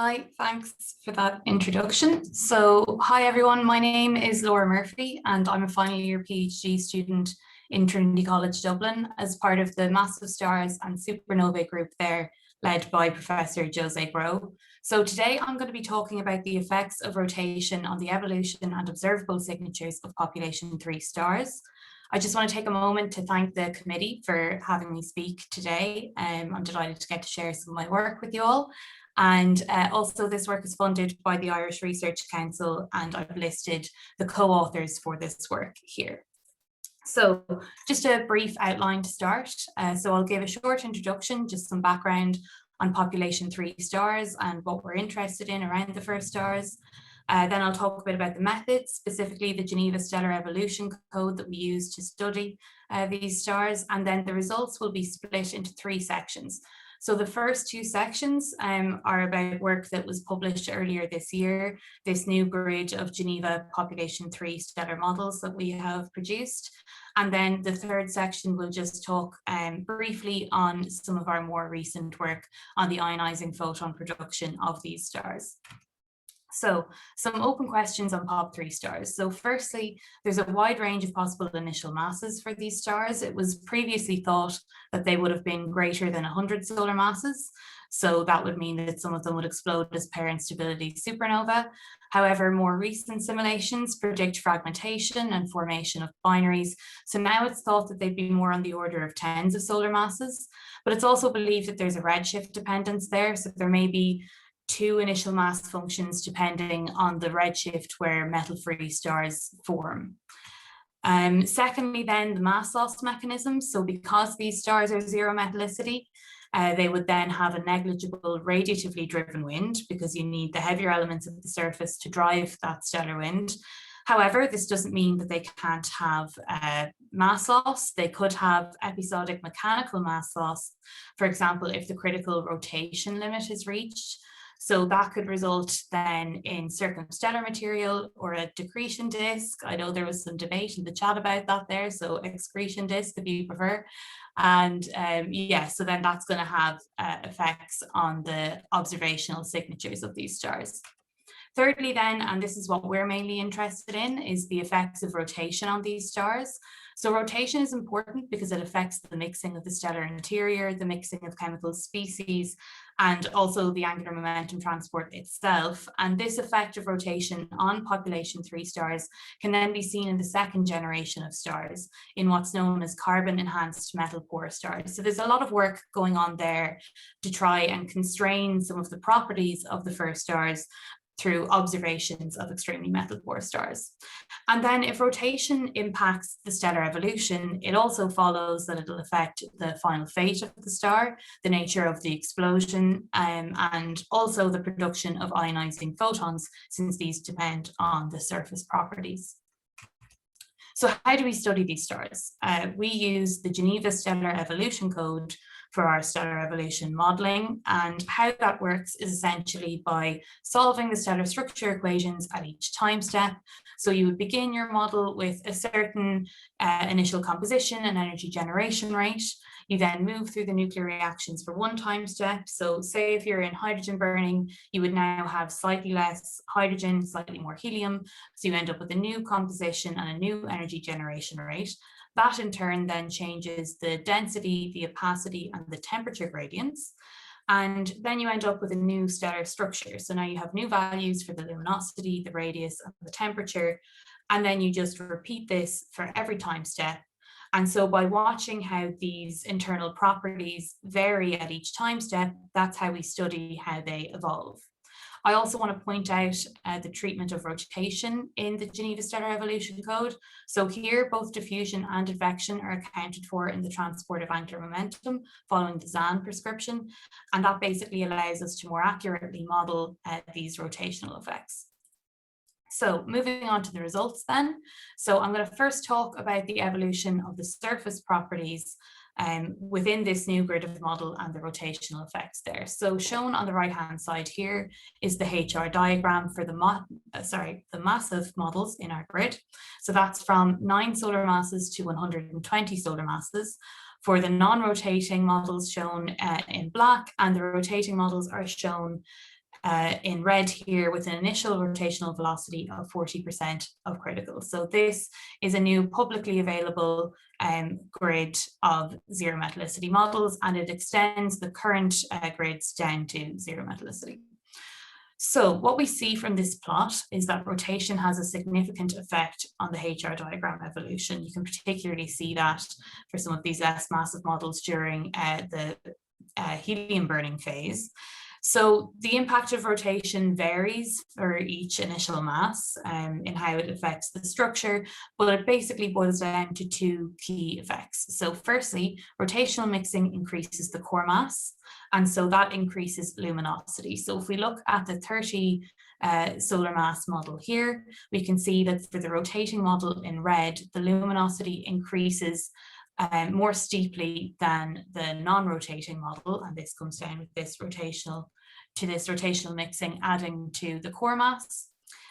Hi, thanks for that introduction. Hi everyone, my name is Laura Murphy and I'm a final year PhD student in Trinity College Dublin as part of the Massive Stars and Supernovae group there, led by Professor Jose Groh. So today I'm going to be talking about the effects of rotation on the evolution and observable signatures of population 3 stars. I just want to take a moment to thank the committee for having me speak today. I'm delighted to get to share some of my work with you all. And also this work is funded by the Irish Research Council, and I've listed the co-authors for this work here. So just a brief outline to start. So I'll give a short introduction, just some background on population 3 stars and what we're interested in around the first stars. Then I'll talk a bit about the methods, specifically the Geneva Stellar Evolution Code that we use to study these stars. And then the results will be split into 3 sections. So the first 2 sections are about work that was published earlier this year, this new grid of Geneva population 3 stellar models that we have produced. And then the third section will just talk briefly on some of our more recent work on the ionizing photon production of these stars. So some open questions on POP3 stars. So firstly, there's a wide range of possible initial masses for these stars. It was previously thought that they would have been greater than 100 solar masses. So that would mean that some of them would explode as parent stability supernova. However, more recent simulations predict fragmentation and formation of binaries. So now it's thought that they'd be more on the order of tens of solar masses, but it's also believed that there's a redshift dependence there. So there may be 2 initial mass functions depending on the redshift where metal-free stars form. Secondly, then the mass loss mechanism. So because these stars are zero metallicity, they would then have a negligible radiatively driven wind because you need the heavier elements of the surface to drive that stellar wind. However, this doesn't mean that they can't have mass loss. They could have episodic mechanical mass loss, for example, if the critical rotation limit is reached. So that could result then in circumstellar material or a decretion disk. I know there was some debate in the chat about that there, so excretion disk if you prefer. And yeah, so then that's going to have effects on the observational signatures of these stars. Thirdly then, and this is what we're mainly interested in, is the effects of rotation on these stars. So rotation is important because it affects the mixing of the stellar interior, the mixing of chemical species, and also the angular momentum transport itself. And this effect of rotation on population 3 stars can then be seen in the second generation of stars in what's known as carbon-enhanced metal poor stars. So there's a lot of work going on there to try and constrain some of the properties of the first stars through observations of extremely metal poor stars. And then if rotation impacts the stellar evolution, it also follows that it'll affect the final fate of the star, the nature of the explosion, and also the production of ionizing photons, since these depend on the surface properties. So how do we study these stars? We use the Geneva Stellar Evolution Code for our stellar evolution modeling, and how that works is essentially by solving the stellar structure equations at each time step. So you would begin your model with a certain initial composition and energy generation rate. You then move through the nuclear reactions for one time step. So say if you're in hydrogen burning, you would now have slightly less hydrogen, slightly more helium. So you end up with a new composition and a new energy generation rate. That in turn then changes the density, the opacity, and the temperature gradients. And then you end up with a new stellar structure. So now you have new values for the luminosity, the radius, and the temperature. And then you just repeat this for every time step. And so by watching how these internal properties vary at each time step, that's how we study how they evolve. I also want to point out the treatment of rotation in the Geneva Stellar Evolution Code. So here, both diffusion and advection are accounted for in the transport of angular momentum following the Zahn prescription. And that basically allows us to more accurately model these rotational effects. So moving on to the results then. So I'm going to first talk about the evolution of the surface properties within this new grid of model and the rotational effects there. So shown on the right hand side here is the HR diagram for the massive models in our grid. So that's from 9 solar masses to 120 solar masses. For the non-rotating models shown in black, and the rotating models are shown in red here with an initial rotational velocity of 40% of critical. So this is a new publicly available grid of zero metallicity models, and it extends the current grids down to zero metallicity. So what we see from this plot is that rotation has a significant effect on the HR diagram evolution. You can particularly see that for some of these less massive models during the helium burning phase. So the impact of rotation varies for each initial mass in how it affects the structure, but it basically boils down to two key effects. So firstly, rotational mixing increases the core mass, and so that increases luminosity. So if we look at the 30 solar mass model here, we can see that for the rotating model in red, the luminosity increases more steeply than the non-rotating model, and this comes down with this rotational mixing adding to the core mass.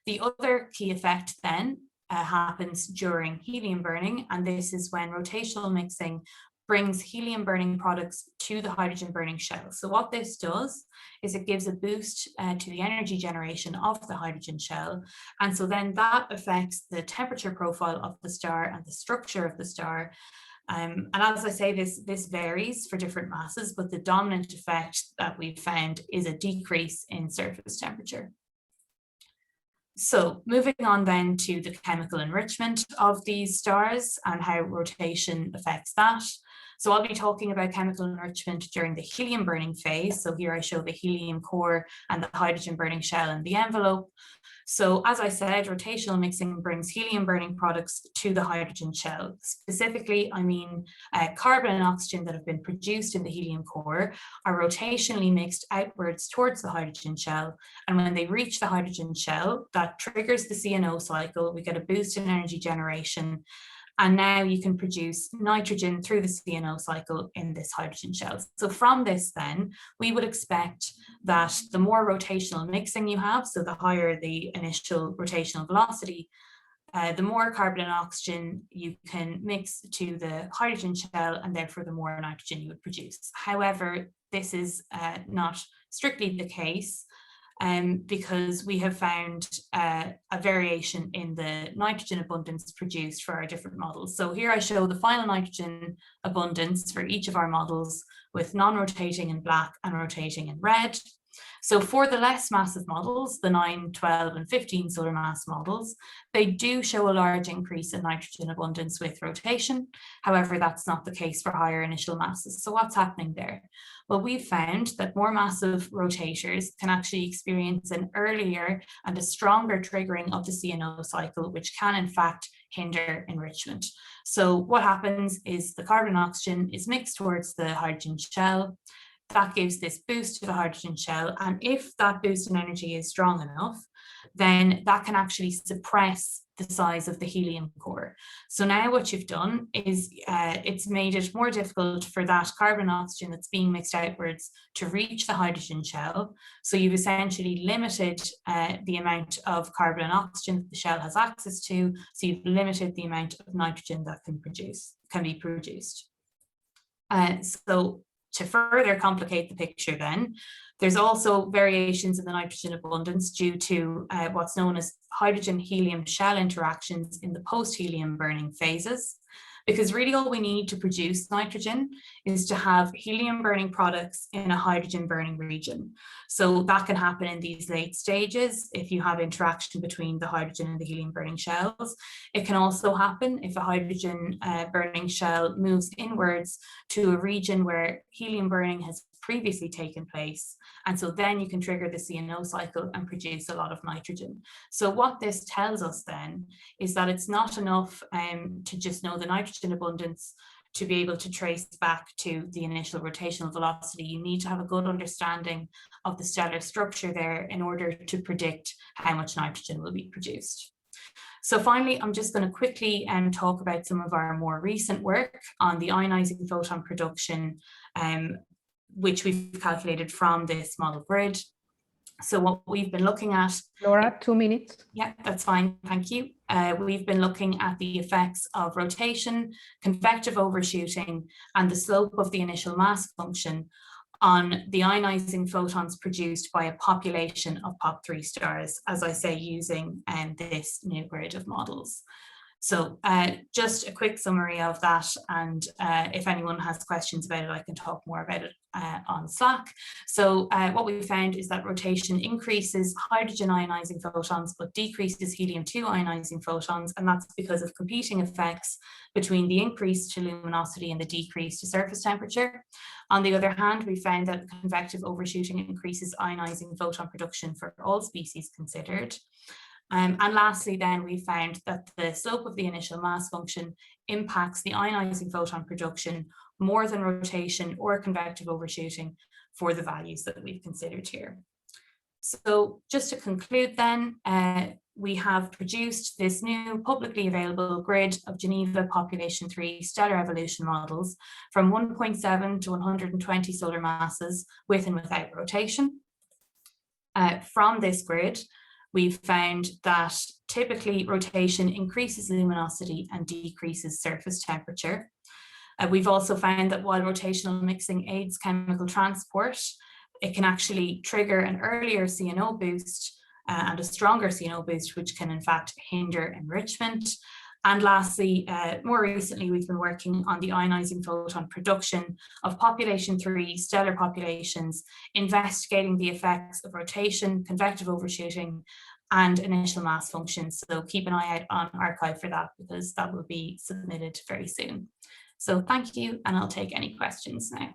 The other key effect then happens during helium burning, and this is when rotational mixing brings helium burning products to the hydrogen burning shell. So what this does is it gives a boost to the energy generation of the hydrogen shell, and so then that affects the temperature profile of the star and the structure of the star. And as I say, this varies for different masses, but the dominant effect that we've found is a decrease in surface temperature. So moving on then to the chemical enrichment of these stars and how rotation affects that. So I'll be talking about chemical enrichment during the helium burning phase. So here I show the helium core and the hydrogen burning shell in the envelope. So as I said, rotational mixing brings helium burning products to the hydrogen shell. Specifically, I mean carbon and oxygen that have been produced in the helium core are rotationally mixed outwards towards the hydrogen shell. And when they reach the hydrogen shell, that triggers the CNO cycle. We get a boost in energy generation. And now you can produce nitrogen through the CNO cycle in this hydrogen shell. So from this then, we would expect that the more rotational mixing you have, so the higher the initial rotational velocity, the more carbon and oxygen you can mix to the hydrogen shell, and therefore the more nitrogen you would produce. However, this is not strictly the case, because we have found a variation in the nitrogen abundance produced for our different models. So here I show the final nitrogen abundance for each of our models with non-rotating in black and rotating in red. So for the less massive models, the 9, 12 and 15 solar mass models, they do show a large increase in nitrogen abundance with rotation. However, that's not the case for higher initial masses. So what's happening there? Well, we've found that more massive rotators can actually experience an earlier and a stronger triggering of the CNO cycle, which can in fact hinder enrichment. So what happens is the carbon and oxygen is mixed towards the hydrogen shell. That gives this boost to the hydrogen shell. And if that boost in energy is strong enough, then that can actually suppress the size of the helium core. So now what you've done is it's made it more difficult for that carbon and oxygen that's being mixed outwards to reach the hydrogen shell. So you've essentially limited the amount of carbon and oxygen that the shell has access to. So you've limited the amount of nitrogen that can be produced. So to further complicate the picture then, there's also variations in the nitrogen abundance due to what's known as hydrogen-helium shell interactions in the post-helium burning phases. Because really all we need to produce nitrogen is to have helium burning products in a hydrogen burning region. So that can happen in these late stages if you have interaction between the hydrogen and the helium burning shells. It can also happen if a hydrogen burning shell moves inwards to a region where helium burning has previously taken place. And so then you can trigger the CNO cycle and produce a lot of nitrogen. So what this tells us then is that it's not enough to just know the nitrogen abundance to be able to trace back to the initial rotational velocity. You need to have a good understanding of the stellar structure there in order to predict how much nitrogen will be produced. So finally, I'm just going to quickly talk about some of our more recent work on the ionizing photon production, which we've calculated from this model grid. So what we've been looking at— Laura, 2 minutes. Yeah, that's fine, thank you. We've been looking at the effects of rotation, convective overshooting, and the slope of the initial mass function on the ionizing photons produced by a population of POP3 stars, as I say, using this new grid of models. So just a quick summary of that, and if anyone has questions about it, I can talk more about it on Slack. So what we found is that rotation increases hydrogen ionizing photons but decreases helium-2 ionizing photons, and that's because of competing effects between the increase to luminosity and the decrease to surface temperature. On the other hand, we found that convective overshooting increases ionizing photon production for all species considered. And lastly, then we found that the slope of the initial mass function impacts the ionizing photon production more than rotation or convective overshooting for the values that we've considered here. So just to conclude then, we have produced this new publicly available grid of Geneva population 3 stellar evolution models from 1.7 to 120 solar masses with and without rotation. From this grid, we've found that typically rotation increases luminosity and decreases surface temperature. We've also found that while rotational mixing aids chemical transport, it can actually trigger an earlier CNO boost and a stronger CNO boost, which can in fact hinder enrichment. And lastly, more recently, we've been working on the ionizing photon production of population 3 stellar populations, investigating the effects of rotation, convective overshooting, and initial mass functions. So keep an eye out on arXiv for that, because that will be submitted very soon. So thank you, and I'll take any questions now.